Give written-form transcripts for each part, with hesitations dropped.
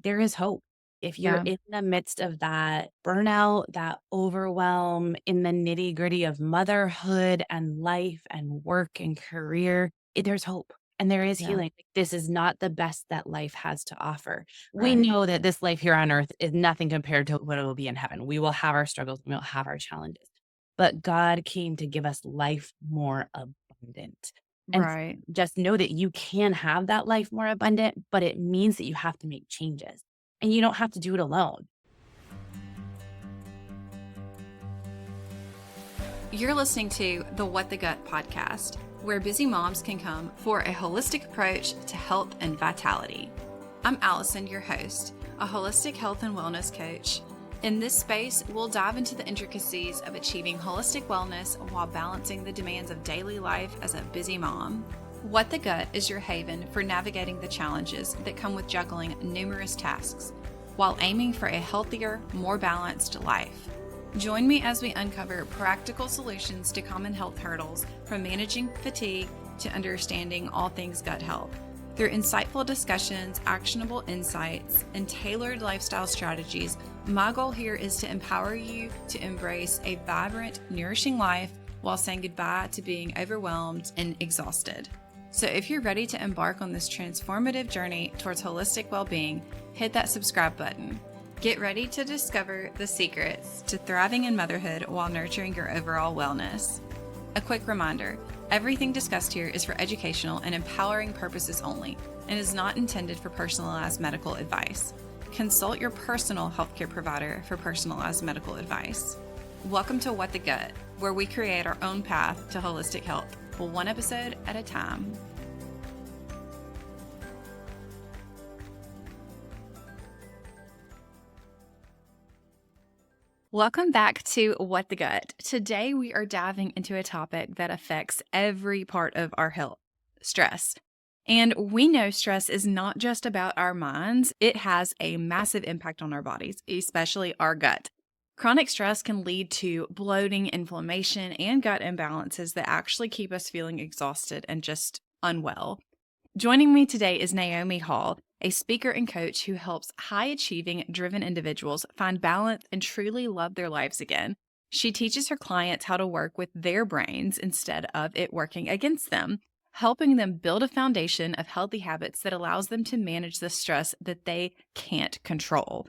there is hope. If you're Yeah. in the midst of that burnout, that overwhelm, in the nitty gritty of motherhood and life and work and career, there's hope and there is Yeah. healing. Like, this is not the best that life has to offer. We Right. know that this life here on earth is nothing compared to what it will be in heaven. We will have our struggles, we will have our challenges, but God came to give us life more abundant. And Right. just know that you can have that life more abundant, but it means that you have to make changes and you don't have to do it alone. You're listening to the What the Gut podcast, where busy moms can come for a holistic approach to health and vitality. I'm Allison, your host, a holistic health and wellness coach. In this space, we'll dive into the intricacies of achieving holistic wellness while balancing the demands of daily life as a busy mom. What the Gut is your haven for navigating the challenges that come with juggling numerous tasks while aiming for a healthier, more balanced life. Join me as we uncover practical solutions to common health hurdles, from managing fatigue to understanding all things gut health. Through insightful discussions, actionable insights, and tailored lifestyle strategies, my goal here is to empower you to embrace a vibrant, nourishing life while saying goodbye to being overwhelmed and exhausted. So if you're ready to embark on this transformative journey towards holistic well-being, hit that subscribe button. Get ready to discover the secrets to thriving in motherhood while nurturing your overall wellness. A quick reminder, everything discussed here is for educational and empowering purposes only and is not intended for personalized medical advice. Consult your personal healthcare provider for personalized medical advice. Welcome to What the Gut, where we create our own path to holistic health, one episode at a time. Welcome back to What the Gut. Today, we are diving into a topic that affects every part of our health: stress. And we know stress is not just about our minds, it has a massive impact on our bodies, especially our gut. Chronic stress can lead to bloating, inflammation, and gut imbalances that actually keep us feeling exhausted and just unwell. Joining me today is Naomi Hall, a speaker and coach who helps high achieving, driven individuals find balance and truly love their lives again. She teaches her clients how to work with their brains instead of it working against them, helping them build a foundation of healthy habits that allows them to manage the stress that they can't control.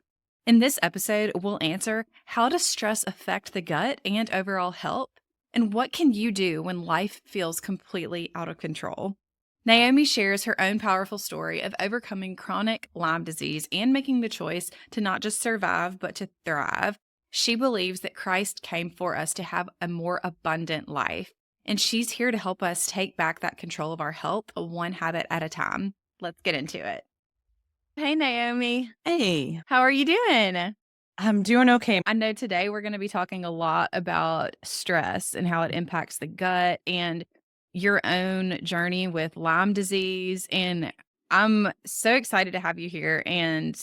In this episode, we'll answer: how does stress affect the gut and overall health? And what can you do when life feels completely out of control? Naomi shares her own powerful story of overcoming chronic Lyme disease and making the choice to not just survive, but to thrive. She believes that Christ came for us to have a more abundant life, and she's here to help us take back that control of our health, one habit at a time. Let's get into it. Hey, Naomi. Hey, How are you doing? I'm doing okay. I know today we're going to be talking a lot about stress and how it impacts the gut and your own journey with Lyme disease. And I'm so excited to have you here and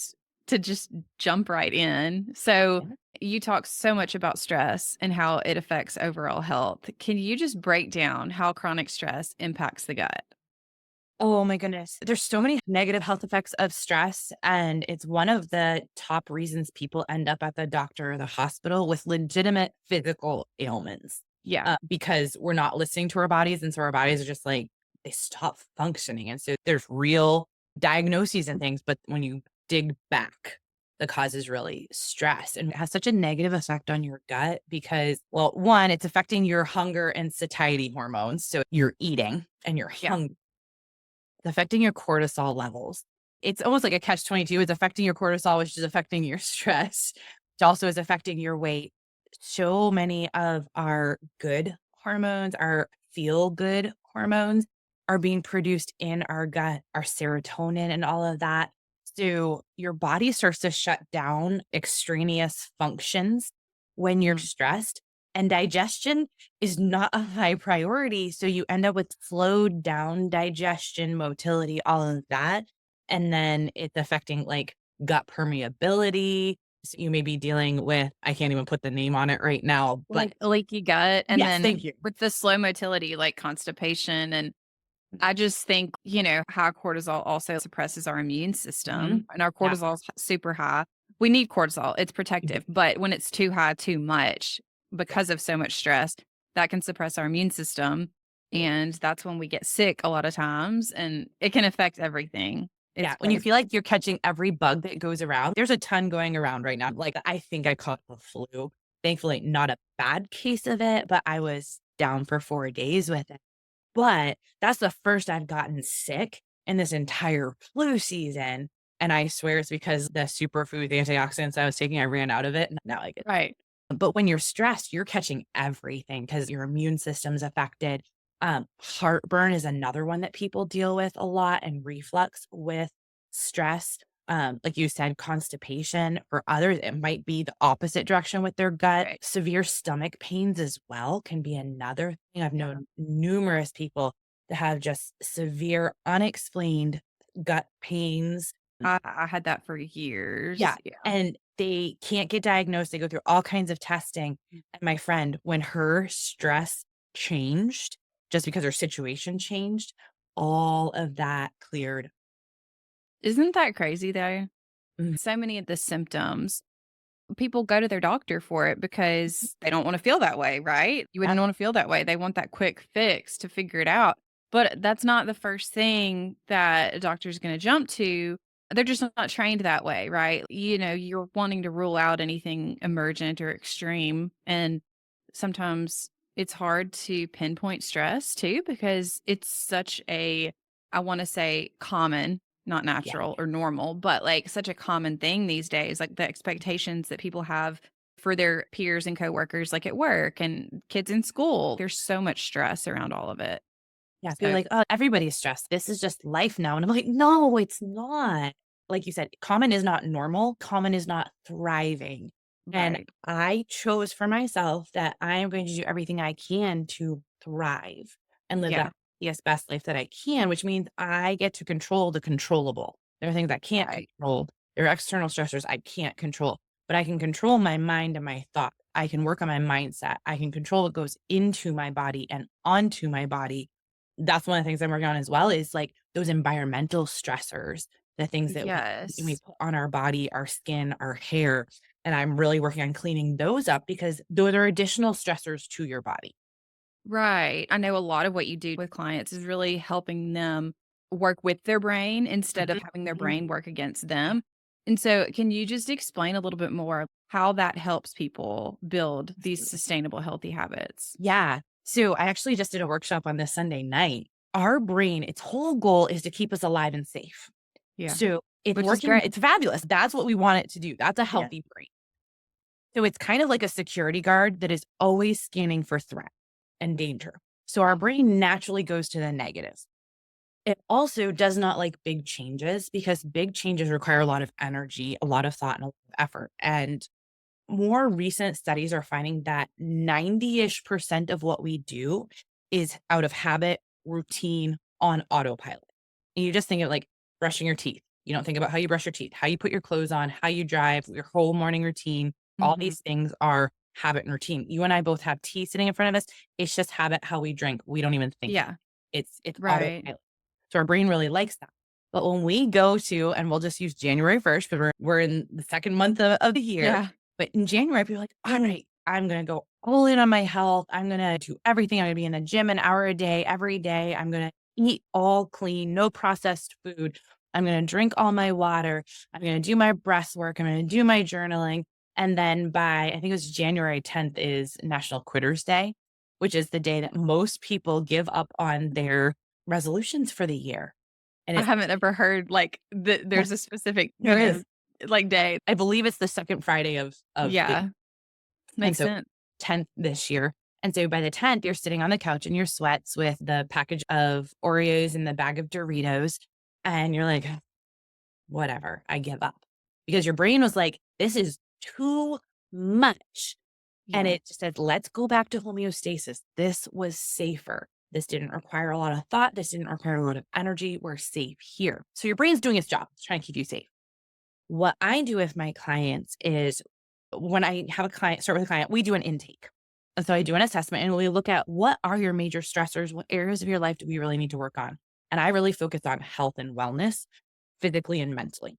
to just jump right in. So, Yeah. you talk so much about stress and how it affects overall health. Can you just break down how chronic stress impacts the gut? Oh my goodness. There's so many negative health effects of stress. And it's one of the top reasons people end up at the doctor or the hospital with legitimate physical ailments, Yeah. because we're not listening to our bodies. And so our bodies are just like, they stop functioning. And so there's real diagnoses and things. But when you dig back, the cause is really stress, and it has such a negative effect on your gut because, well, one, it's affecting your hunger and satiety hormones. So you're eating and you're Yeah. hungry. It's affecting your cortisol levels. It's almost like a catch-22. It's affecting your cortisol, which is affecting your stress, which also is affecting your weight. So many of our good hormones, our feel-good hormones, are being produced in our gut, our serotonin and all of that. So your body starts to shut down extraneous functions when you're Mhm. stressed, and digestion is not a high priority. So you end up with slowed down digestion, motility, all of that. And then it's affecting like gut permeability. So you may be dealing with, I can't even put the name on it right now, but Like leaky gut, and yes, then thank you. with the slow motility, like constipation and I just think, high cortisol also suppresses our immune Mhm. system and our Yeah. cortisol's super high. We need cortisol. It's Mhm. protective, but when it's too high, too much Yeah. because of so much stress, that can suppress our immune system. And that's when we get sick a lot of times and it can affect everything. Yeah, It's when you crazy. feel like you're catching every bug that goes around, there's a ton going around right now. Like, I think I caught the flu. Thankfully, not a bad case of it, but I was down for 4 days with it. But that's the first I've gotten sick in this entire flu season, and I swear it's because the superfood antioxidants I was taking, I ran out of it, and now I get. Right. But when you're stressed, you're catching everything because your immune system's affected. Heartburn is another one that people deal with a lot, and reflux with stress. Like you said, constipation. For others, it might be the opposite direction with their gut. Right. Severe stomach pains as well can be another thing. I've Yeah. known numerous people that have just severe, unexplained gut pains. I had that for Yeah, years. Yeah. and they can't get diagnosed, they go through all kinds of testing, and my friend, when her stress changed, just because her situation changed, all of that cleared. Isn't that crazy though? Mm, So many of the symptoms people go to their doctor for it because they don't wanna feel that way, right? You yeah, wouldn't wanna feel that way. They want that quick fix to figure it out. But that's not the first thing that a doctor's gonna jump to. They're just not trained that way, right? You're wanting to rule out anything emergent or extreme, and sometimes it's hard to pinpoint stress too because it's such a, I wanna say, common, not yeah, natural or normal, but, like, such a common thing these days, like, the expectations that people have for their peers and coworkers, like, at work and kids in school. There's so much stress around all of it. yeah, people are So like, "Oh, everybody's stressed, this is just life now," and I'm like, "No, it's not." Like you said, common is not normal, common is not thriving, and right. I chose for myself that I am going to do everything I can to thrive and live Yeah, the healthiest, best life that I can, which means I get to control the controllable. There are things I can't right. control. There are external stressors I can't control, but I can control my mind and my thought. I can work on my mindset. I can control what goes into my body and onto my body. That's one of the things I'm working on as well is like those environmental stressors, the things that we eat and we Yes. put on our body, our skin, our hair. And I'm really working on cleaning those up because those are additional stressors to your body. Right. I know a lot of what you do with clients is really helping them work with their brain instead of Mhm, having their mhm. brain work against them. And so, can you just explain a little bit more how that helps people build these Absolutely. sustainable, healthy habits? Yeah. So I actually just did a workshop on this Sunday night. Our brain, its whole goal is to keep us alive and safe. Yeah. So it's Which is working, great. it's fabulous. That's what we want it to do. That's a Yeah. healthy brain. So it's kind of like a security guard that is always scanning for threat and danger. So our brain naturally goes to the negatives. It also does not like big changes because big changes require a lot of energy, a lot of thought, and a lot of effort. And more recent studies are finding that 90-ish% of what we do is out of habit, routine, on autopilot. And you just think of like brushing your teeth. You don't think about how you brush your teeth, how you put your clothes on, how you drive, your whole morning routine. All Mhm. these things are habit and routine. You and I both have tea sitting in front of us. It's just habit how we drink. We don't even think about Yeah. it. It's Right. autopilot. So our brain really likes that. But when we go to, and we'll just use January 1st because we're in the second month of the year, Yeah. but in January, people are like, all right, I'm going to go all in on my health. I'm going to do everything. I'm going to be in the gym an hour a day, every day. I'm going to eat all clean, no processed food. I'm going to drink all my water. I'm going to do my breath work. I'm going to do my journaling. And then by, I think it was January 10th is National Quitters Day, which is the day that most people give up on their resolutions for the year. And I it's, haven't ever heard, like, yeah, there's a specific, there is. like, day. I believe it's the second Friday of the, Yeah. and Makes so sense. 10th this year. And so by the 10th, you're sitting on the couch in your sweats with the package of Oreos and the bag of Doritos. And you're like, whatever, I give up. Because your brain was like, this is too much. And Yeah. it just said, let's go back to homeostasis. This was safer. This didn't require a lot of thought. This didn't require a lot of energy. We're safe here. So your brain's doing its job. It's trying to keep you safe. What I do with my clients is when I have a client, start with a client, we do an intake. And so I do an assessment and we look at what are your major stressors? What areas of your life do we really need to work on? And I really focus on health and wellness, physically and mentally.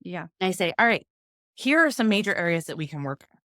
Yeah. And I say, all right, here are some major areas that we can work on.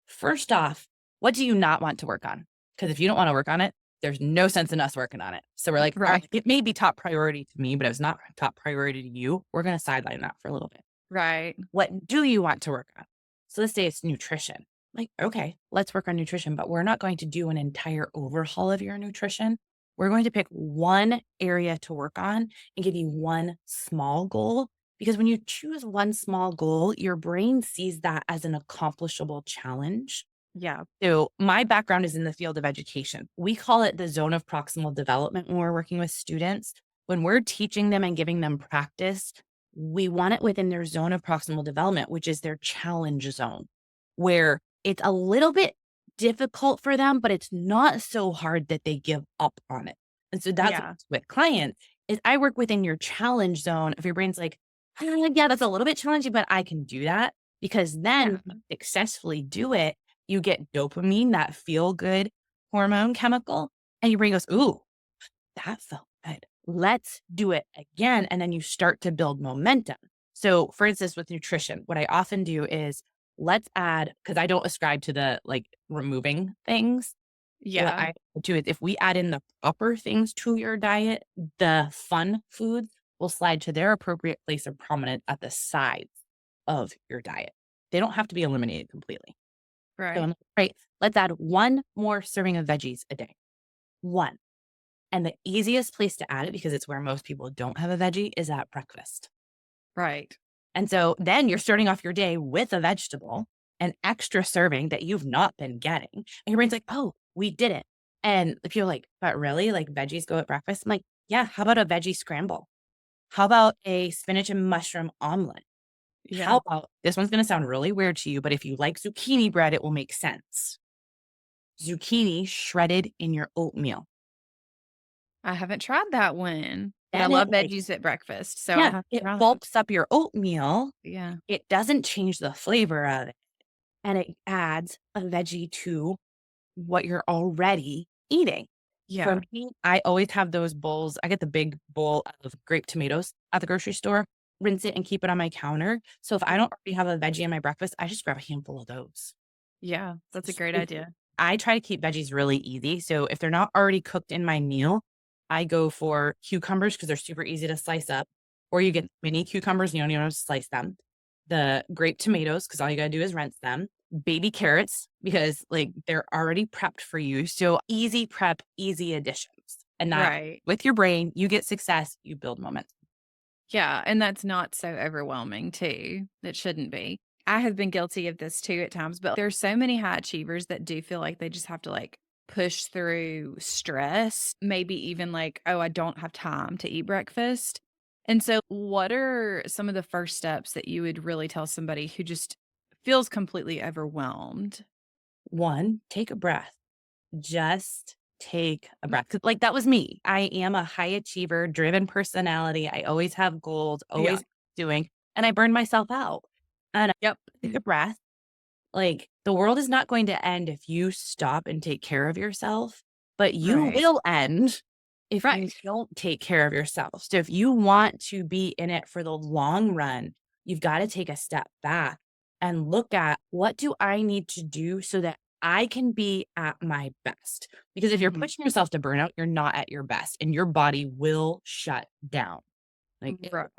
First off, what do you not want to work on? Because if you don't want to work on it, there's no sense in us working on it. So we're like, all right, Right. it may be top priority to me, but it's not top priority to you. We're going to sideline that for a little bit. Right. What do you want to work on? So let's say it's nutrition. Like, okay, let's work on nutrition, but we're not going to do an entire overhaul of your nutrition. We're going to pick one area to work on and give you one small goal. Because when you choose one small goal, your brain sees that as an accomplishable challenge. Yeah. So my background is in the field of education. We call it the zone of proximal development when we're working with students. When we're teaching them and giving them practice, we want it within their zone of proximal development, which is their challenge zone, where it's a little bit difficult for them, but it's not so hard that they give up on it. And so that's Yeah. with clients is I work within your challenge zone. If your brain's like, yeah, that's a little bit challenging, but I can do that because then Yeah. you successfully do it, you get dopamine, that feel good hormone chemical, and your brain goes, ooh, that felt good. Let's do it again. And then you start to build momentum. So, for instance, with nutrition, what I often do is let's add, because I don't ascribe to the like removing things. What Yeah. I do is if we add in the proper things to your diet, the fun foods will slide to their appropriate place of prominence at the sides of your diet. They don't have to be eliminated completely. So I'm Right. like, "Great, let's add one more serving of veggies a day. One." And the easiest place to add it, because it's where most people don't have a veggie, is at breakfast. Right. And so then you're starting off your day with a vegetable, an extra serving that you've not been getting. And your brain's like, oh, we did it. And if you're like, but really, like veggies go at breakfast? I'm like, yeah, how about a veggie scramble? How about a spinach and mushroom omelet? Yeah. How about this one's going to sound really weird to you, but if you like zucchini bread, it will make sense. Zucchini shredded in your oatmeal. I haven't tried that one, but I Then it love like, veggies at breakfast, so I yeah, have to it try that. bulks up your oatmeal. Yeah. It doesn't change the flavor of it. And it adds a veggie to what you're already eating. For Yeah. me, I always have those bowls. I get the big bowl of grape tomatoes at the grocery store, rinse it and keep it on my counter. So if I don't already have a veggie in my breakfast, I just grab a handful of those. Yeah. That's a great Super. idea. I try to keep veggies really easy. So if they're not already cooked in my meal, I go for cucumbers because they're super easy to slice up. Or you get mini cucumbers and you don't even have to slice them. The grape tomatoes, because all you gotta do is rinse them. Baby carrots, because like they're already prepped for you. So easy prep, easy additions. And that Right. with your brain, you get success, you build momentum. Yeah, and that's not so overwhelming too. It shouldn't be. I have been guilty of this too at times, but there's so many high achievers that do feel like they just have to like push through stress, maybe even like, oh, I don't have time to eat breakfast. And so, what are some of the first steps that you would really tell somebody who just feels completely overwhelmed? One, take a breath. Just take a breath. 'Cause, like, that was me. I am a high achiever, driven personality. I always have goals, Yeah. always doing, and I burned myself out. And I Yep. take a breath. Like, the world is not going to end if you stop and take care of yourself, but you Right. will end if you Right. don't take care of yourself. So if you want to be in it for the long run, you've got to take a step back and look at what do I need to do so that I can be at my best? Because if you're Mhm. pushing yourself to burnout, you're not at your best and your body will shut down. Like Right.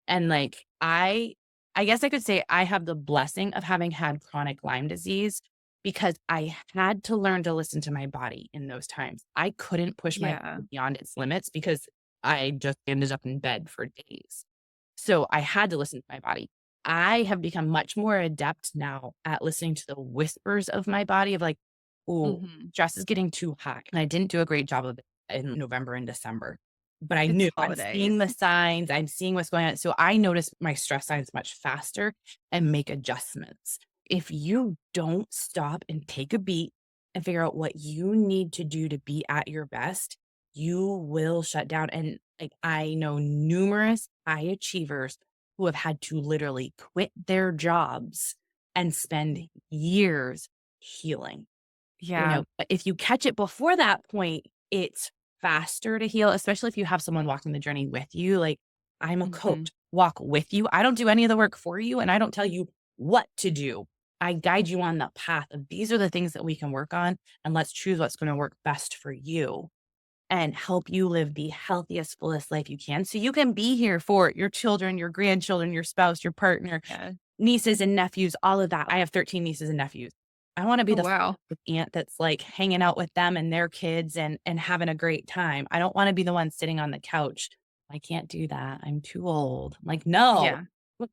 and like I guess I could say I have the blessing of having had chronic Lyme disease because I had to learn to listen to my body in those times. I couldn't push my Yeah. body beyond its limits because I just ended up in bed for days. So I had to listen to my body. I have become much more adept now at listening to the whispers of my body of like, oh, Mhm. stress is getting too high. And I didn't do a great job of it in November and December. But I It's knew I'm holidays. seeing the signs, I'm seeing what's going on. So I notice my stress signs much faster and make adjustments. If you don't stop and take a beat and figure out what you need to do to be at your best, you will shut down. And like I know numerous high achievers who have had to literally quit their jobs and spend years healing. Yeah. But if you catch it before that point, it's faster to heal, especially if you have someone walking the journey with you. Like, I'm a Mhm. coach, walk with you. I don't do any of the work for you, and I don't tell you what to do. I guide you on the path of these are the things that we can work on, and let's choose what's going to work best for you and help you live the healthiest, fullest life you can. So you can be here for your children, your grandchildren, your spouse, your partner, Yeah. nieces and nephews, all of that. I have 13 nieces and nephews. I want to be Oh, the wow. aunt that's like hanging out with them and their kids and having a great time. I don't want to be the one sitting on the couch. I can't do that. I'm too old. Like, no. Yeah.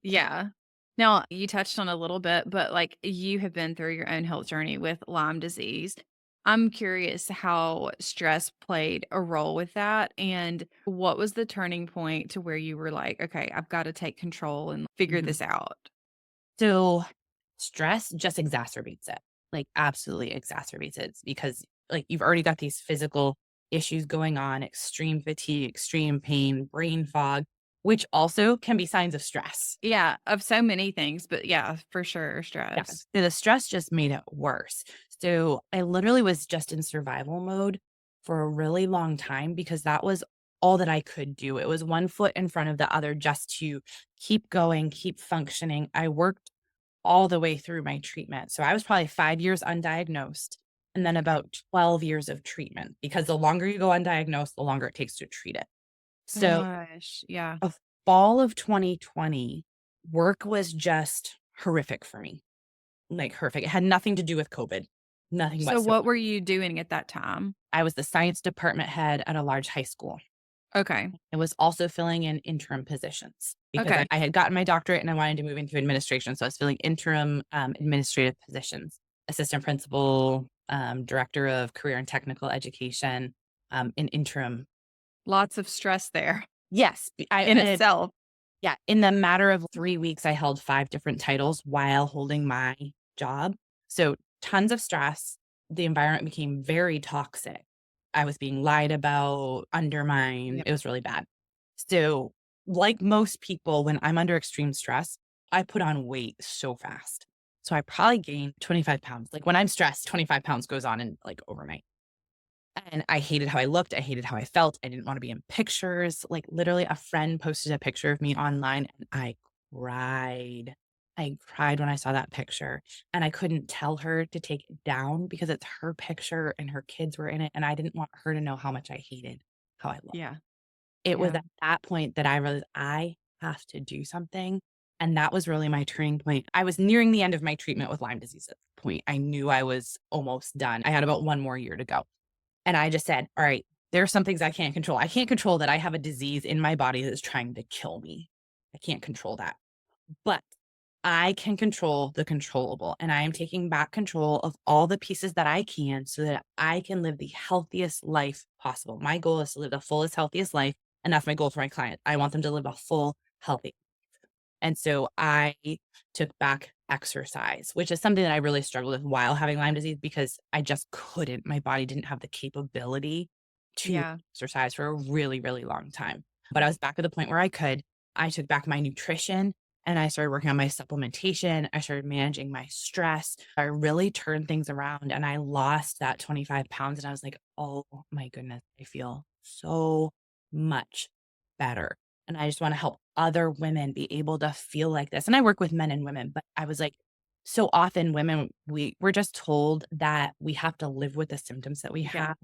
Yeah. Now, you touched on a little bit, but like you have been through your own health journey with Lyme disease. I'm curious how stress played a role with that. And what was the turning point to where you were like, okay, I've got to take control and figure Mhm. this out? So stress just exacerbates it, like absolutely exacerbates it because like you've already got these physical issues going on, extreme fatigue, extreme pain, brain fog, which also can be signs of stress. Yeah, of so many things, but yeah, for sure, Yeah. stress. So the stress just made it worse. So I literally was just in survival mode for a really long time because that was all that I could do. It was one foot in front of the other just to keep going, keep functioning. I worked all the way through my treatment. So I was probably 5 years undiagnosed and then about 12 years of treatment because the longer you go undiagnosed, the longer it takes to treat it. So Gosh, yeah. a fall of 2020, work was just horrific for me. Like horrific. It had nothing to do with COVID. Nothing So whatsoever. what were you doing at that time? I was the science department head at a large high school. Okay. I was also filling in interim positions because Okay. I had gotten my doctorate and I wanted to move into administration. So I was filling interim administrative positions, assistant principal, director of career and technical education, in interim. Lots of stress there Yes, in itself. yeah. In the matter of 3 weeks, I held 5 different titles while holding my job. So tons of stress. The environment became very toxic. I was being lied about, undermined. Yeah. It was really bad. So, like most people, when I'm under extreme stress, I put on weight so fast. So I probably gained 25 pounds. Like when I'm stressed, 25 pounds goes on in like overnight. And I hated how I looked. I hated how I felt. I didn't want to be in pictures. Like literally, a friend posted a picture of me online and I cried. I cried when I saw that picture. And I couldn't tell her to take it down because it's her picture and her kids were in it. And I didn't want her to know how much I hated how I looked. Yeah. It was Yeah. at that point that I realized I have to do something. And that was really my turning point. I was nearing the end of my treatment with Lyme disease at the point. I knew I was almost done. I had about 1 more year to go. And I just said, all right, there are some things I can't control. I can't control that I have a disease in my body that is trying to kill me. I can't control that. But I can control the controllable. And I am taking back control of all the pieces that I can so that I can live the healthiest life possible. My goal is to live the fullest, healthiest life. And that's my goal for my client. I want them to live a full, healthy. And so I took back exercise, which is something that I really struggled with while having Lyme disease because I just couldn't. My body didn't have the capability to Yeah. exercise for a really, really long time. But I was back at the point where I could. I took back my nutrition and I started working on my supplementation. I started managing my stress. I really turned things around and I lost that 25 pounds. And I was like, oh my goodness, I feel so much better. And I just want to help other women be able to feel like this. And I work with men and women, but I was like, so often women, we're just told that we have to live with the symptoms that we Yeah. have,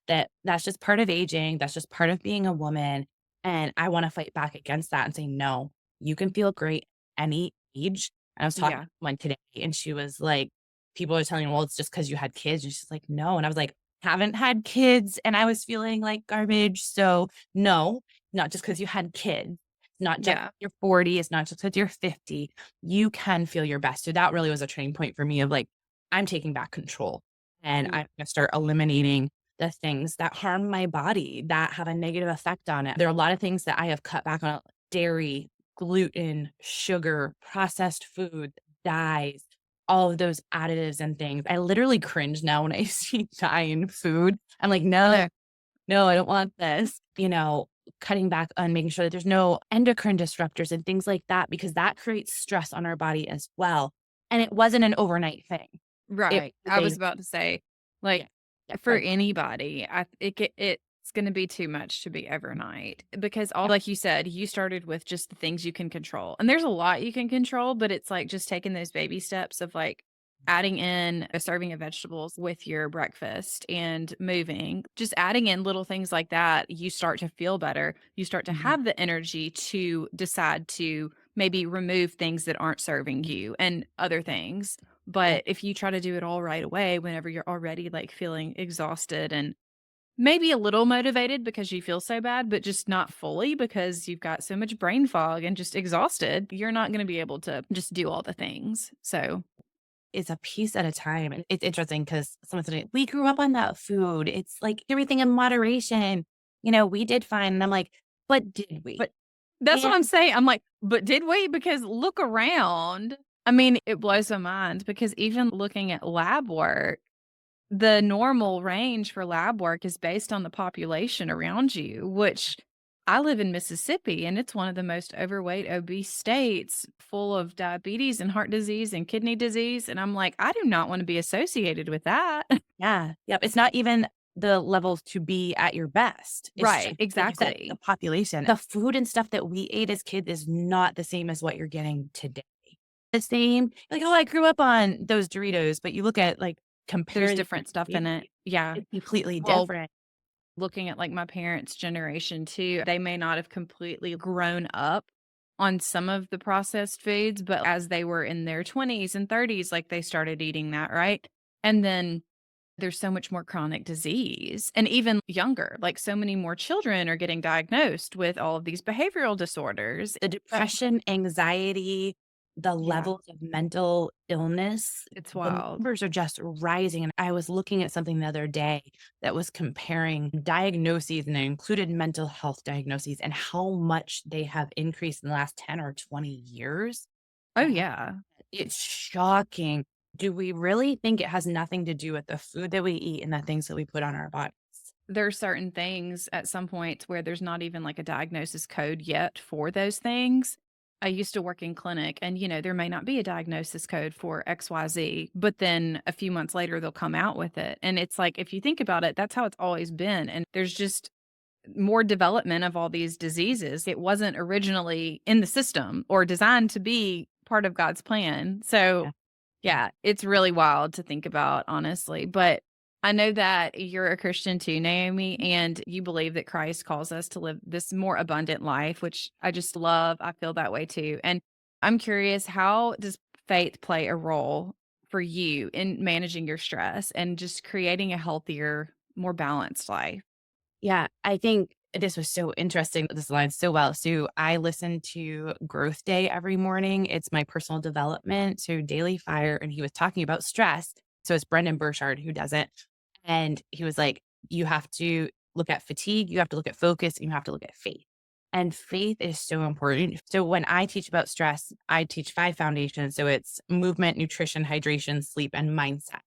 that that's just part of aging, that's just part of being a woman. And I want to fight back against that and say, no, you can feel great any age. And I was talking to Yeah. one today and she was like, people are telling, well, it's just because you had kids. And she's like, no. And I was like, haven't had kids. And I was feeling like garbage. So no, not just because you had kids, not just Yeah. you're 40, it's not just because you're 50. You can feel your best. So that really was a turning point for me of like, I'm taking back control and Yeah. I'm gonna start eliminating the things that harm my body that have a negative effect on it. There are a lot of things that I have cut back on: dairy, gluten, sugar, processed food, dyes, all of those additives and things. I literally cringe now when I see dye in food. I'm like, no, no, I don't want this, cutting back on making sure that there's no endocrine disruptors and things like that, because that creates stress on our body as well. And it wasn't an overnight thing. It Right. was I a was about to say, yeah, like, yeah, for anybody, it's It's going to be too much to be overnight because all like you said, you started with just the things you can control. And there's a lot you can control, but it's like just taking those baby steps of like adding in a serving of vegetables with your breakfast and moving, just adding in little things like that, you start to feel better. You start to Mhm. have the energy to decide to maybe remove things that aren't serving you and other things. Yeah. But if you try to do it all right away, whenever you're already like feeling exhausted and maybe a little motivated because you feel so bad, but just not fully because you've got so much brain fog and just exhausted, you're not going to be able to just do all the things. So, It's a piece at a time. And it's interesting because someone said, we grew up on that food. It's like everything in moderation. We did fine. And I'm like, but did we? but that's what And I'm saying. I'm like, but did we? Because look around. I mean, it blows my mind because even looking at lab work, the normal range for lab work is based on the population around you, which I live in Mississippi and it's one of the most overweight, obese states full of diabetes and heart disease and kidney disease. And I'm like, I do not want to be associated with that. yeah, yep. It's not even the levels to be at your best. It's just, Right. like you said, the Exactly. population. The food and stuff that we ate as kids is not the same as what you're getting today. The same, like, oh, I grew up on those Doritos, but you look at like There's compare the different stuff in it. Yeah. it's completely Well, different. looking at like my parents' generation too, they may not have completely grown up on some of the processed foods, but as they were in their 20s and 30s, like they started eating that, right? And then there's so much more chronic disease and even younger, like so many more children are getting diagnosed with all of these behavioral disorders. The So, depression, anxiety, the yeah, levels of mental illness, it's the wild. numbers are just rising. And I was looking at something the other day that was comparing diagnoses, and it included mental health diagnoses and how much they have increased in the last 10 or 20 years. Oh, And yeah. it's shocking. Do we really think it has nothing to do with the food that we eat and the things that we put on our bodies? There are certain things at some points where there's not even like a diagnosis code yet for those things. I used to work in clinic and, there may not be a diagnosis code for XYZ, but then a few months later, they'll come out with it. And it's like, if you think about it, that's how it's always been. And there's just more development of all these diseases. It wasn't originally in the system or designed to be part of God's plan. So, Yeah. yeah, it's really wild to think about, honestly. But I know that you're a Christian too, Naomi, and you believe that Christ calls us to live this more abundant life, which I just love. I feel that way too. And I'm curious, how does faith play a role for you in managing your stress and just creating a healthier, more balanced life? Yeah, I think this was so interesting. This aligns so well. So I listen to Growth Day every morning. It's my personal development. So Daily Fire, and he was talking about stress. So it's Brendan Burchard who does it. And he was like, you have to look at fatigue, you have to look at focus, and you have to look at faith. And faith is so important. So when I teach about stress, I teach 5 foundations. So it's movement, nutrition, hydration, sleep, and mindset.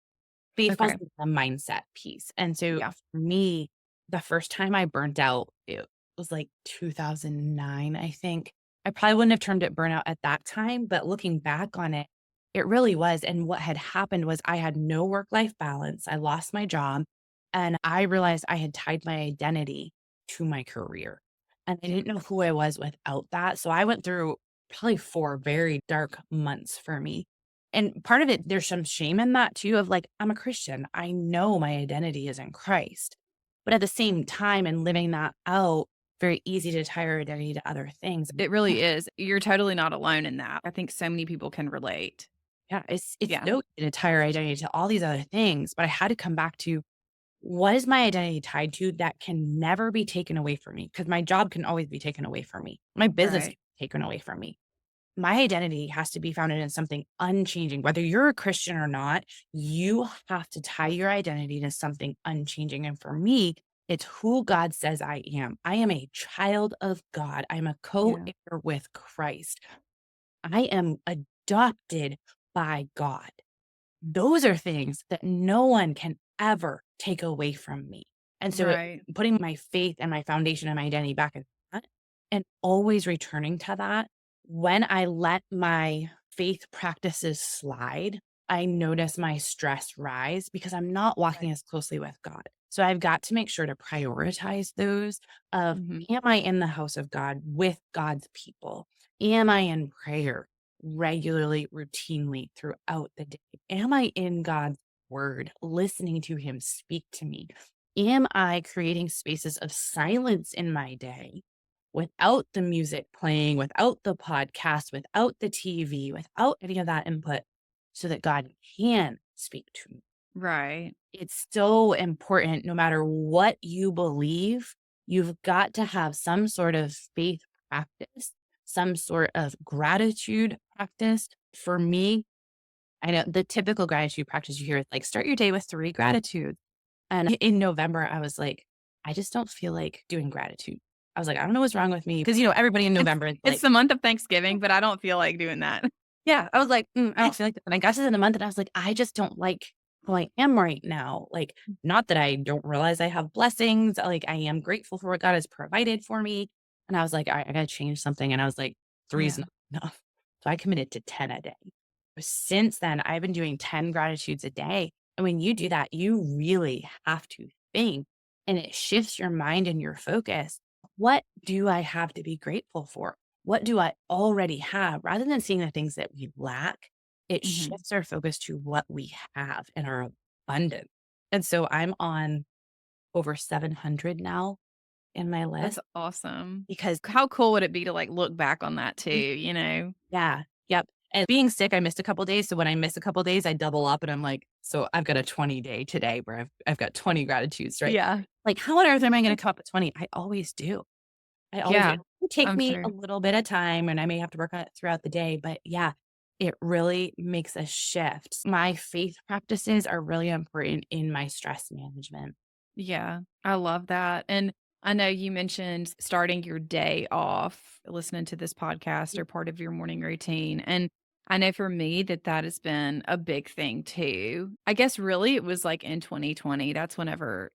Faith falls Okay. into the mindset piece. And so Yeah. for me, the first time I burnt out, it was like 2009, I think. I probably wouldn't have termed it burnout at that time, but looking back on it, it really was. And what had happened was I had no work life balance. I lost my job and I realized I had tied my identity to my career. And I didn't know who I was without that. So I went through probably 4 very dark months for me. And part of it, there's some shame in that too of like, I'm a Christian. I know my identity is in Christ. But at the same time, and living that out, very easy to tie our identity to other things. It really is. You're totally not alone in that. I think so many people can relate. Yeah, it's Yeah. so easy to tie our identity to all these other things. But I had to come back to what is my identity tied to that can never be taken away from me? Because my job can always be taken away from me. My business can Right. be taken away from me. My identity has to be founded in something unchanging. Whether you're a Christian or not, you have to tie your identity to something unchanging. And for me, it's who God says I am. I am a child of God. I'm a co Yeah. heir with Christ. I am adopted by God. Those are things that no one can ever take away from me. And so Right. putting my faith and my foundation and my identity back in that and always returning to that, when I let my faith practices slide, I notice my stress rise because I'm not Right. walking as closely with God. So I've got to make sure to prioritize those of, Mhm. am I in the house of God with God's people? Am I in prayer regularly, routinely throughout the day? Am I in God's word, listening to him speak to me? Am I creating spaces of silence in my day without the music playing, without the podcast, without the TV, without any of that input so that God can speak to me? Right. It's so important no matter what you believe, you've got to have some sort of faith practice, some sort of gratitude practice. For me, I know the typical gratitude practice you hear is like, start your day with 3 gratitudes. And in November, I was like, I just don't feel like doing gratitude. I was like, I don't know what's wrong with me. Cause, everybody in It's November is it's like, the month of Thanksgiving, but I don't feel like doing that. yeah, I was like, I don't feel like that. And I got to the end of the month and I was like, I just don't like who I am right now. Like, not that I don't realize I have blessings. Like, I am grateful for what God has provided for me. And I was like, all right, I got to change something. And I was like, three is Yeah. not enough. So I committed to 10 a day. Since then, I've been doing 10 gratitudes a day. And when you do that, you really have to think and it shifts your mind and your focus. What do I have to be grateful for? What do I already have? Rather than seeing the things that we lack, it Mhm. shifts our focus to what we have and our abundance. And so I'm on over 700 now in my That's list awesome. because How cool would it be to, like, look back on that too, you know? yeah. Yep. And being sick, I missed a couple days. So when I miss a couple days, I double up and I'm like, so I've got a 20-day today where I've got 20 gratitudes, right? Yeah. Like, how on earth am I going to come up with 20? I always do. I always do. Yeah. It will take I'm me a sure. little bit of time and I may have to work on it throughout the day. But yeah, it really makes a shift. My faith practices are really important in my stress management. Yeah, I love that, and I know you mentioned starting your day off listening to this podcast Yeah. or part of your morning routine, and I know for me that that has been a big thing too. I guess really it was, like, in 2020, that's whenever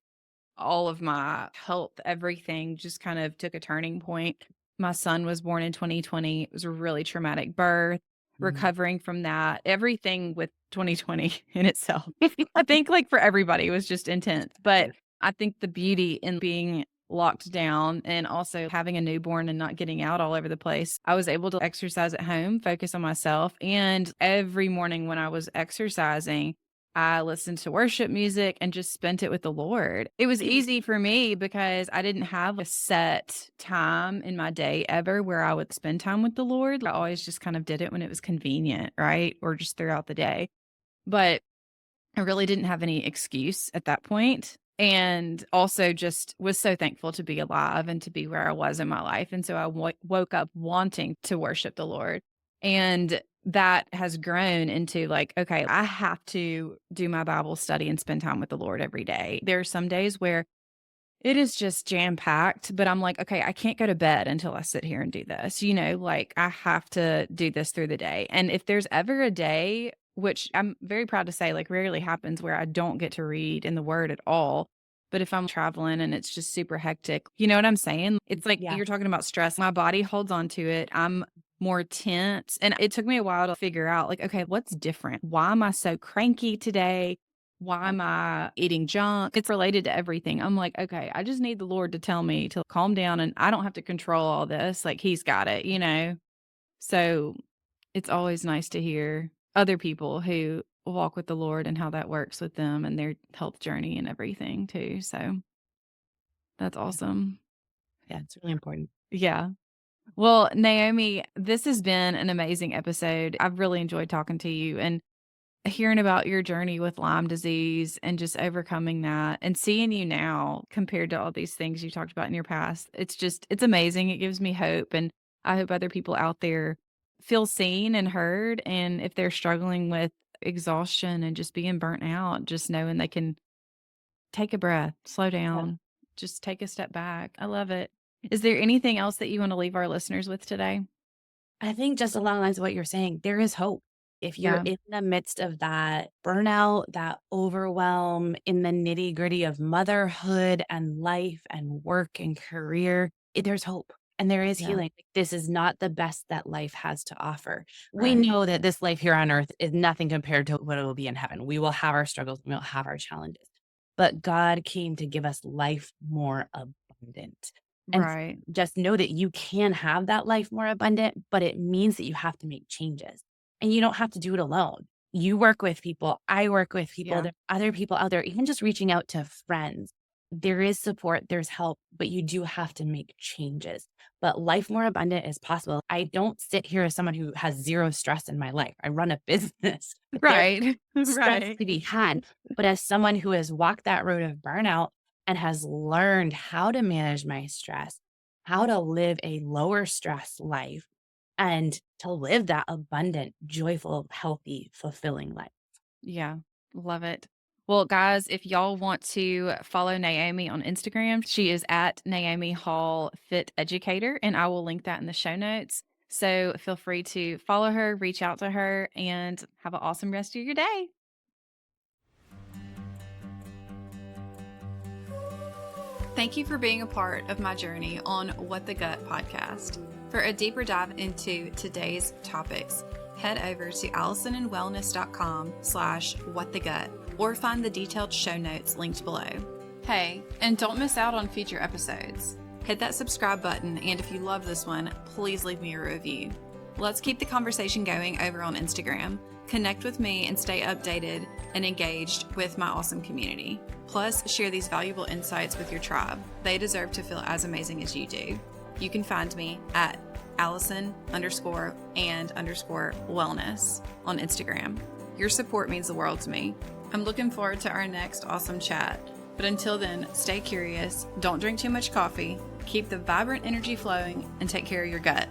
all of my health, everything just kind of took a turning point. My son was born in 2020. It was a really traumatic birth, Mhm. recovering from that, everything with 2020 in itself. I think like for everybody it was just intense, but Yeah. I think the beauty in being locked down and also having a newborn and not getting out all over the place. I was able to exercise at home, focus on myself, and every morning when I was exercising, I listened to worship music and just spent it with the Lord. It was easy for me because I didn't have a set time in my day ever where I would spend time with the Lord. I always just kind of did it when it was convenient, right? Or just throughout the day. But I really didn't have any excuse at that point, and also just was so thankful to be alive and to be where I was in my life, and so I woke up wanting to worship the Lord, and that has grown into, like, okay, I have to do my Bible study and spend time with the Lord every day. There are some days where it is just jam-packed, but I'm like, "Okay, I can't go to bed until I sit here and do this," like, I have to do this through the day, and if there's ever a day, which I'm very proud to say, like, rarely happens where I don't get to read in the Word at all, but if I'm traveling and it's just super hectic, you know what I'm saying? It's like Yeah. you're talking about stress, my body holds on to it, I'm more tense, and it took me a while to figure out, like, "Okay, what's different? Why am I so cranky today? Why am I eating junk?" It's related to everything. I'm like, "Okay, I just need the Lord to tell me to calm down and I don't have to control all this, like, he's got it, you know?" So, it's always nice to hear other people who walk with the Lord and how that works with them and their health journey and everything too, so that's Yeah. awesome. Yeah. It's really important. Yeah. Well, Naomi, this has been an amazing episode. I've really enjoyed talking to you and hearing about your journey with Lyme disease and just overcoming that and seeing you now compared to all these things you talked about in your past. It's amazing. It gives me hope. And I hope other people out there feel seen and heard. And if they're struggling with exhaustion and just being burnt out, just knowing they can take a breath, slow Yeah. down, just take a step back. I love it. Is there anything else that you want to leave our listeners with today? I think just along the lines of what you're saying, there is hope. If you're Yeah. in the midst of that burnout, that overwhelm, in the nitty gritty of motherhood and life and work and career, there's hope and there is Yeah. healing. This is not the best that life has to offer. We Right. know that this life here on earth is nothing compared to what it will be in heaven. We will have our struggles, we will have our challenges. but God came to give us life more abundant. And Right. just know that you can have that life more abundant, but it means that you have to make changes and you don't have to do it alone. You work with people. I work with people. Yeah. There are other people out there, even just reaching out to friends. There is support, there's help, but you do have to make changes. But life more abundant is possible. I don't sit here as someone who has zero stress in my life. I run a business. There's Right. stress Right. to be had. But as someone who has walked that road of burnout and has learned how to manage my stress, how to live a lower stress life, and to live that abundant, joyful, healthy, fulfilling life. Yeah. Love it. Well, guys, if y'all want to follow Naomi on Instagram, she is at Naomi Hall Fit Educator, and I will link that in the show notes. So feel free to follow her, reach out to her, and have an awesome rest of your day. Thank you for being a part of my journey on What the Gut podcast. For a deeper dive into today's topics, head over to allisonandwellness.com/whatthegut or find the detailed show notes linked below. Hey, and don't miss out on future episodes. Hit that subscribe button, and if you love this one, please leave me a review. Let's keep the conversation going over on Instagram. Connect with me and stay updated and engaged with my awesome community. Plus, share these valuable insights with your tribe. They deserve to feel as amazing as you do. You can find me at Allison_and_wellness on Instagram. Your support means the world to me. I'm looking forward to our next awesome chat. But until then, stay curious, don't drink too much coffee, keep the vibrant energy flowing, and take care of your gut.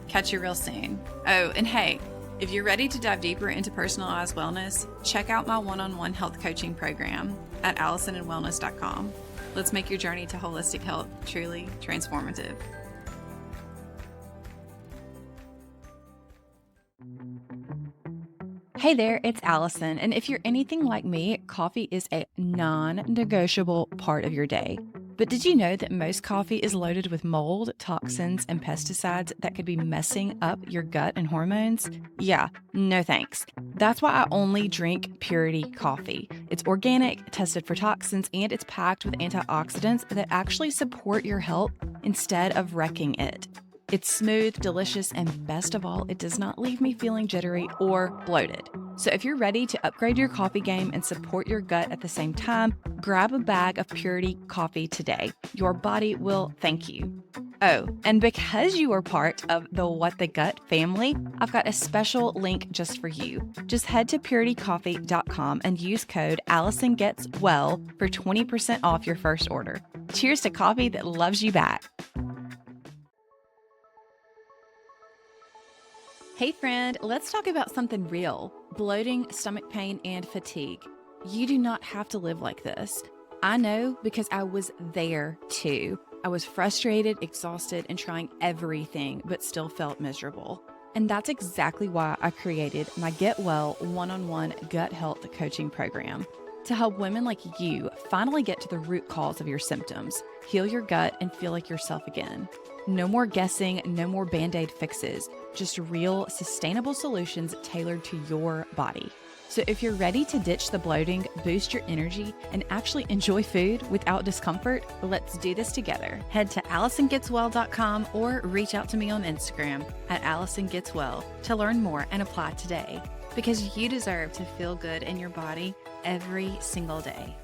Catch you real soon. Oh, and hey, if you're ready to dive deeper into personalized wellness, check out my one-on-one health coaching program at allisonandwellness.com. Let's make your journey to holistic health truly transformative. Hey there, it's Allison, and if you're anything like me, coffee is a non-negotiable part of your day. But did you know that most coffee is loaded with mold, toxins, and pesticides that could be messing up your gut and hormones? Yeah, no thanks. That's why I only drink Purity coffee. It's organic, tested for toxins, and it's packed with antioxidants that actually support your health instead of wrecking it. It's smooth, delicious, and best of all, it does not leave me feeling jittery or bloated. So if you're ready to upgrade your coffee game and support your gut at the same time, grab a bag of Purity coffee today. Your body will thank you. Oh, and because you are part of the What the Gut family, I've got a special link just for you. Just head to puritycoffee.com and use code AllisonGetsWell for 20% off your first order. Cheers to coffee that loves you back. Hey friend, let's talk about something real. Bloating, stomach pain, and fatigue. You do not have to live like this. I know because I was there too. I was frustrated, exhausted, and trying everything, but still felt miserable. And that's exactly why I created my Get Well one-on-one gut health coaching program to help women like you finally get to the root cause of your symptoms, heal your gut, and feel like yourself again. No more guessing, no more Band-Aid fixes, just real, sustainable solutions tailored to your body. So if you're ready to ditch the bloating, boost your energy, and actually enjoy food without discomfort, let's do this together. Head to AllisonGetsWell.com or reach out to me on Instagram at AllisonGetsWell to learn more and apply today. Because you deserve to feel good in your body every single day.